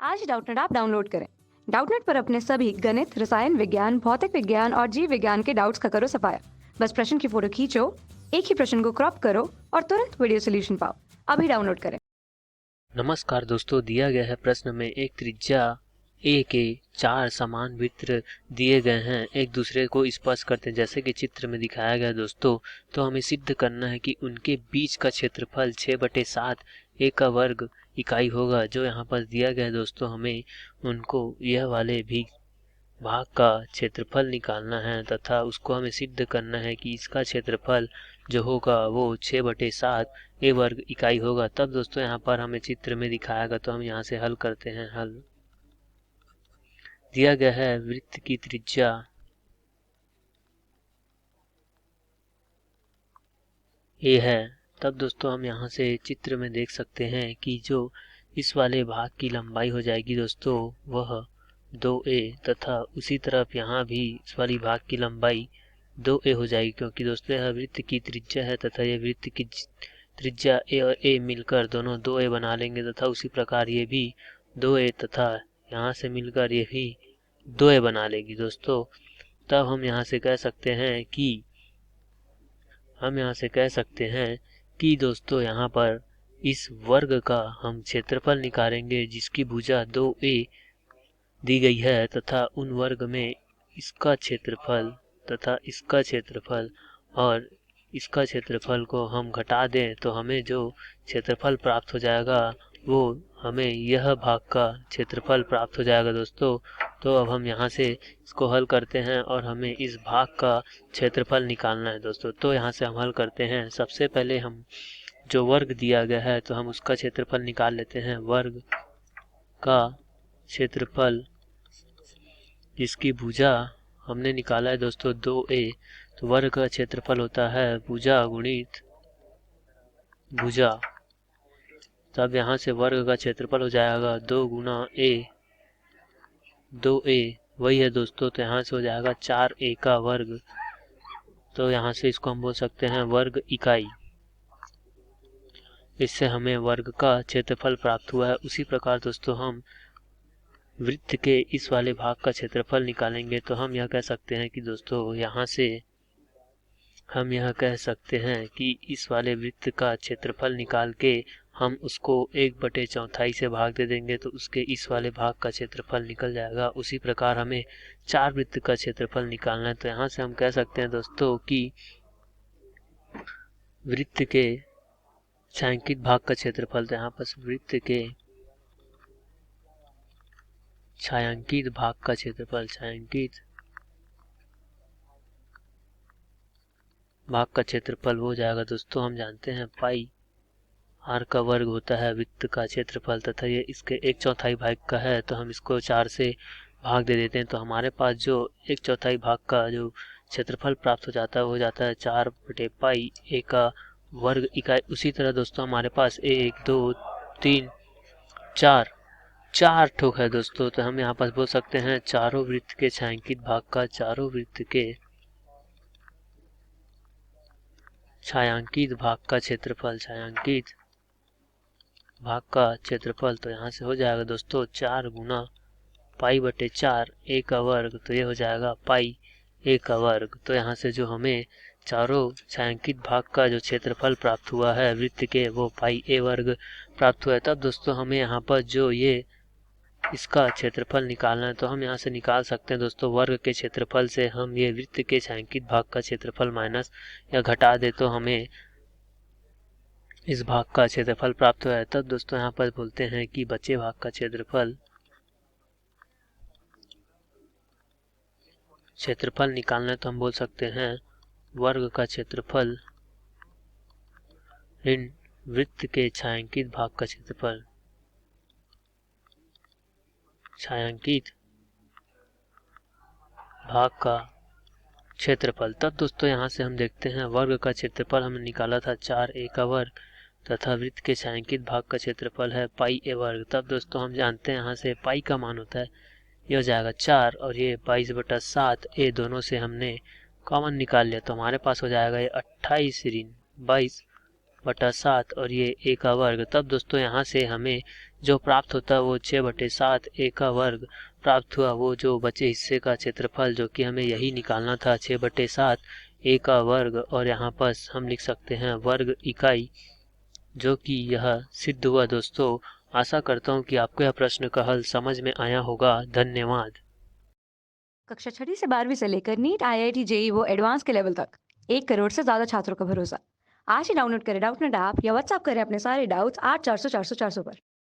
आज Doubtnut app download करें। Doubtnut पर अपने सभी गणित, रसायन विज्ञान, भौतिक विज्ञान और जीव विज्ञान के डाउट्स का करो सफाया। बस प्रश्न की फोटो खींचो, एक ही प्रश्न को क्रॉप करो और तुरंत वीडियो सोल्यूशन पाओ। अभी डाउनलोड करें। नमस्कार दोस्तों, दिया गया है प्रश्न में एक त्रिज्या ए के 4 समान वृत्त दिए गए हैं, एक दूसरे को स्पर्श करते हैं जैसे कि चित्र में दिखाया गया दोस्तों। तो हमें सिद्ध करना है कि उनके बीच का क्षेत्रफल 6/7 ए का वर्ग इकाई होगा, जो यहाँ पर दिया गया है दोस्तों। हमें उनको यह वाले भी भाग का क्षेत्रफल निकालना है तथा उसको हमें सिद्ध करना है कि इसका क्षेत्रफल जो होगा वो 6/7 ए वर्ग इकाई होगा। तब दोस्तों यहाँ पर हमें चित्र में दिखाएगा, तो हम यहाँ से हल करते हैं। हल दिया गया है वृत्त की त्रिज्या ए है। तब दोस्तों हम यहाँ से चित्र में देख सकते हैं कि जो इस वाले भाग की लंबाई हो जाएगी दोस्तों वह 2a, तथा उसी तरफ यहाँ भी इस वाली भाग की लंबाई 2a हो जाएगी, क्योंकि दोस्तों यह वृत्त की त्रिज्या है तथा यह वृत्त की त्रिज्या a और a मिलकर दोनों 2a बना लेंगे, तथा उसी प्रकार ये भी 2a तथा यहाँ से मिलकर ये भी 2a बना लेगी दोस्तों। तब हम यहाँ से कह सकते हैं कि दोस्तों यहाँ पर इस वर्ग का हम क्षेत्रफल निकालेंगे जिसकी भुजा 2a दी गई है, तथा उन वर्ग में इसका क्षेत्रफल तथा इसका क्षेत्रफल और इसका क्षेत्रफल को हम घटा दें तो हमें जो क्षेत्रफल प्राप्त हो जाएगा वो हमें यह भाग का क्षेत्रफल प्राप्त हो जाएगा दोस्तों। तो अब हम यहाँ से इसको हल करते हैं और हमें इस भाग का क्षेत्रफल निकालना है दोस्तों। तो यहाँ से हम हल करते हैं। सबसे पहले हम जो वर्ग दिया गया है तो हम उसका क्षेत्रफल निकाल लेते हैं। वर्ग का क्षेत्रफल जिसकी भुजा हमने निकाला है दोस्तों 2a, तो वर्ग का क्षेत्रफल होता है भुजा गुणित भुजा। तब यहाँ से वर्ग का क्षेत्रफल हो जाएगा 2 गुना a, 2a वही है दोस्तों। तो यहाँ से हो जाएगा 4a का वर्ग। तो यहाँ से इसको हम बोल सकते हैं वर्ग इकाई। इससे हमें वर्ग का क्षेत्रफल प्राप्त हुआ है। उसी प्रकार दोस्तों हम वृत्त के इस वाले भाग का क्षेत्रफल निकालेंगे, तो हम यह कह सकते हैं कि दोस्तों यहाँ से हम यह कह सकते हैं कि इस वाले वृत्त का क्षेत्रफल निकाल के हम उसको 1/4 से भाग दे देंगे तो उसके इस वाले भाग का क्षेत्रफल निकल जाएगा। उसी प्रकार हमें 4 वृत्त का क्षेत्रफल निकालना है। तो यहाँ से हम कह सकते हैं दोस्तों कि वृत्त के छायांकित भाग का क्षेत्रफल, तो यहाँ पर वृत्त के छायांकित भाग का क्षेत्रफल, छायांकित भाग का क्षेत्रफल हो जाएगा दोस्तों। हम जानते हैं पाई आर का वर्ग होता है वृत्त का क्षेत्रफल, तथा ये इसके 1/4 भाग का है, तो हम इसको 4 से भाग दे देते हैं। तो हमारे पास जो 1/4 भाग का जो क्षेत्रफल प्राप्त हो जाता है वो हो जाता है 4/पाई ए का वर्ग इकाई। उसी तरह दोस्तों हमारे पास 1 2 3 4 ठोक है दोस्तों। तो हम यहाँ पास बोल सकते हैं चारों वृत्त के छायांकित भाग का, चारों वृत्त के छायांकित भाग का क्षेत्रफल, छायांकित भाग का क्षेत्रफल। तो यहाँ से हो जाएगा दोस्तों 4 गुना पाई/4 ए का वर्ग, तो ये हो जाएगा पाई ए का वर्ग। तो यहाँ से जो हमें चारों छायांकित भाग का जो क्षेत्रफल प्राप्त हुआ है वृत्त के वो पाई ए वर्ग प्राप्त हुआ है। तब दोस्तों हमें यहाँ पर जो ये इसका क्षेत्रफल निकालना है, तो हम यहाँ से निकाल सकते हैं दोस्तों। वर्ग के क्षेत्रफल से हम ये वृत्त के छायांकित भाग का क्षेत्रफल माइनस या घटा दे तो हमें इस भाग का क्षेत्रफल प्राप्त हुआ है। तब दोस्तों यहाँ पर बोलते हैं कि बचे भाग का क्षेत्रफल निकालना है, तो हम बोल सकते हैं वर्ग का क्षेत्रफल ऋण वृत्त के छायांकित भाग का क्षेत्रफल, छायांकित भाग का क्षेत्रफल। तब दोस्तों यहाँ से हम देखते हैं वर्ग का क्षेत्रफल हमने निकाला था 4a का वर्ग, तथा वृत्त के छायांकित भाग का क्षेत्रफल है पाई ए वर्ग। तब दोस्तों हम जानते हैं यहाँ से पाई का मान होता है, यह हो जाएगा 4 और ये 22/7 ए दोनों से हमने कॉमन निकाल लिया, तो हमारे पास हो जाएगा ये 28 ऋण 22 बटा 7 और ये a का वर्ग, तब दोस्तों यहाँ से हमें जो प्राप्त होता है वो 6/7 a का वर्ग प्राप्त हुआ, वो जो बचे हिस्से का क्षेत्रफल जो कि हमें यही निकालना था 6/7 a का वर्ग, और यहाँ पर हम लिख सकते हैं वर्ग इकाई, जो कि यह सिद्ध हुआ दोस्तों। आशा करता हूँ कि आपको यह प्रश्न का हल समझ में आया होगा। धन्यवाद। कक्षा 6ठी से 12वीं से लेकर नीट, आईआईटी, जेई वो एडवांस के लेवल तक 1 करोड़ से ज्यादा छात्रों का भरोसा। आज ही डाउनलोड करें डाउटनेट ऐप या व्हाट्सएप करें अपने सारे डाउट्स 8400 400 400 पर।